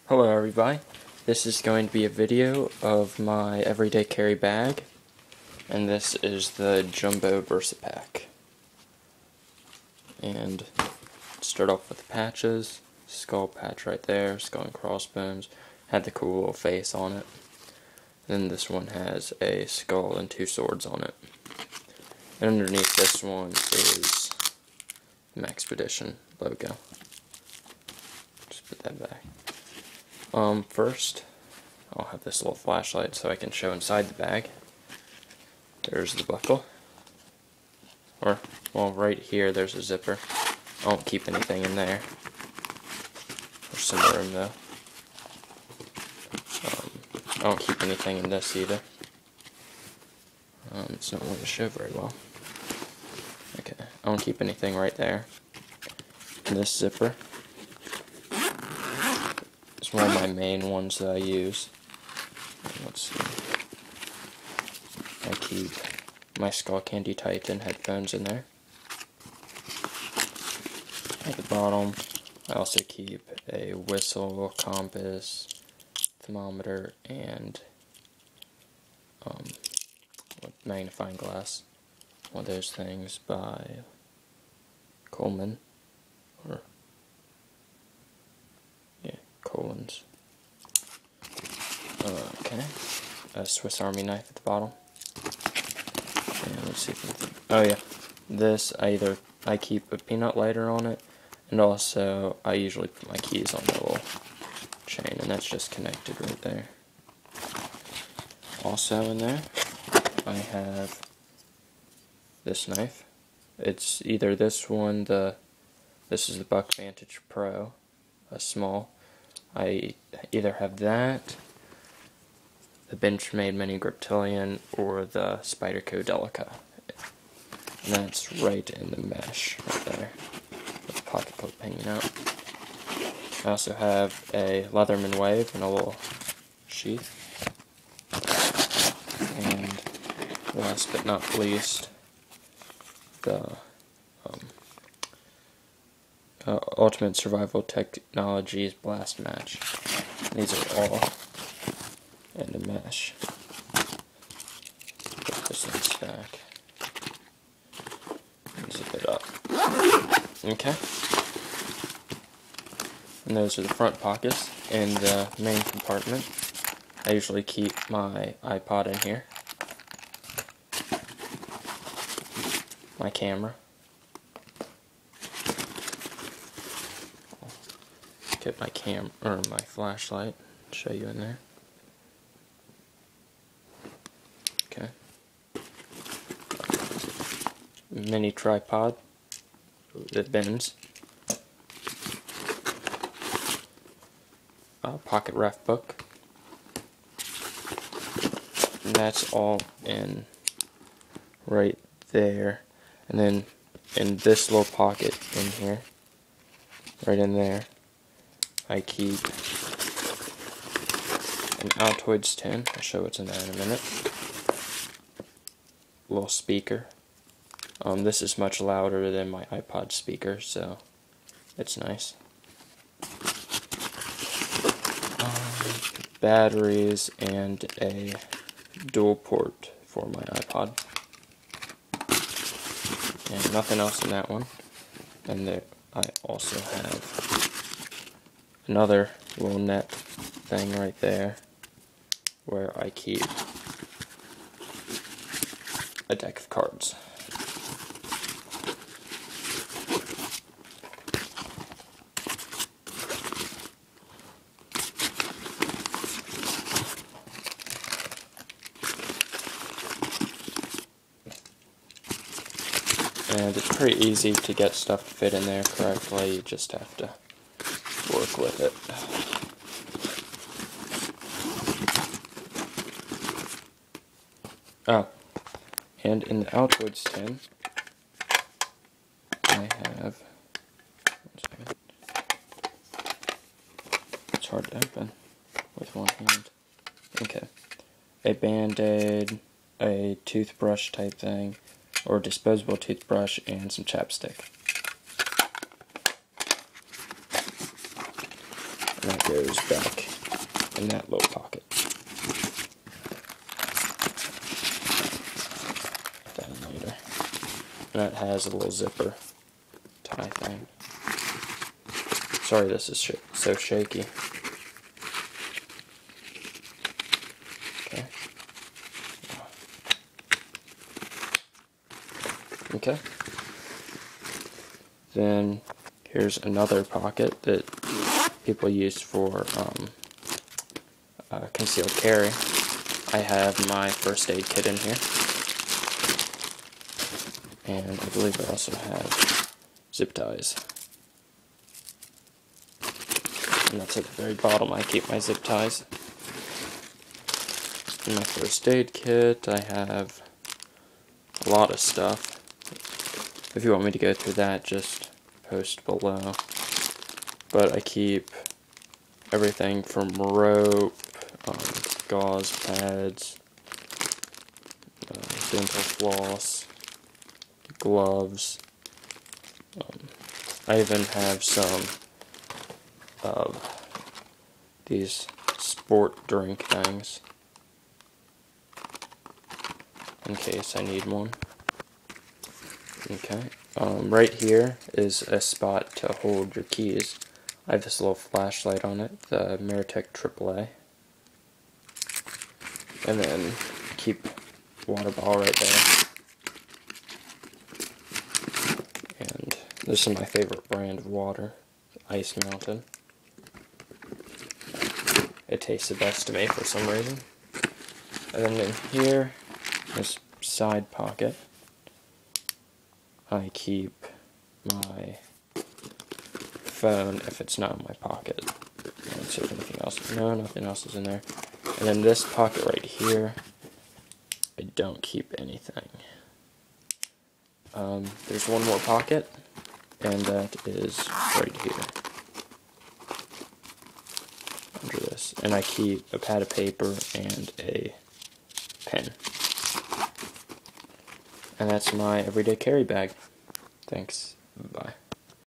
Hello everybody, this is going to be a video of my everyday carry bag, and this is the Jumbo versipack. And start off with the patches, skull patch right there, skull and crossbones, had the cool little face on it. Then this one has a skull and two swords on it. And underneath this one is the Maxpedition logo. Just put that back. First, I'll have this little flashlight so I can show inside the bag. There's the buckle. Well, right here there's a zipper. I won't keep anything in there. There's some room though. I won't keep anything in this either. It's not going to show very well. Okay, I won't keep anything right there. And this zipper. It's one of my main ones that I use. Let's see. I keep my Skull Candy Titan headphones in there. At the bottom, I also keep a whistle, compass, thermometer, and magnifying glass. One of those things by Coleman. Colons. Okay, a Swiss Army knife at the bottom. And let's see if we can. Oh yeah, this I keep a peanut lighter on it, and also I usually put my keys on the little chain, and that's just connected right there. Also in there, I have this knife. It's either this one, this is the Buck Vantage Pro, a small. I either have that, the Benchmade Mini Griptilian, or the Spyderco Delica. And that's right in the mesh, right there, with the pocket clip hanging out. I also have a Leatherman Wave and a little sheath. And last but not least, the Ultimate Survival Technologies Blast Match. These are all in the mesh. Put this in the stack. And zip it up. Okay. And those are the front pockets. In the main compartment, I usually keep my iPod in here. My camera. Get my flashlight, show you in there. Okay. Mini tripod that bends. Pocket ref book. And that's all in right there. And then in this little pocket in here, right in there, I keep an Altoids tin. I'll show what's in there in a minute. Little speaker. This is much louder than my iPod speaker, so it's nice. Batteries and a dual port for my iPod. And nothing else in that one. And there I also have another little net thing right there where I keep a deck of cards. And it's pretty easy to get stuff to fit in there correctly, you just have to work with it. Oh, and in the Altoids tin, I have, one second, it's hard to open with one hand. Okay, a Band-Aid, a toothbrush type thing, or disposable toothbrush, and some chapstick. and that goes back in that little pocket. Down later. And that has a little zipper tie thing. Sorry this is so shaky. Okay. Okay. Then here's another pocket that people use for concealed carry. I have my first aid kit in here. And I believe I also have zip ties. And that's at the very bottom I keep my zip ties. In my first aid kit I have a lot of stuff. If you want me to go through that, just post below. But I keep everything from rope, gauze pads, dental floss, gloves. I even have some of these sport drink things in case I need one. Okay, right here is a spot to hold your keys. I have this little flashlight on it, the Meritech AAA. And then keep water bottle right there. And this is my favorite brand of water, Ice Mountain. It tastes the best to me for some reason. And then in here, this side pocket, I keep my phone if it's not in my pocket. Let's see if anything else. No, nothing else is in there. And then this pocket right here, I don't keep anything. There's one more pocket, and that is right here. Under this. And I keep a pad of paper and a pen. And that's my everyday carry bag. Thanks.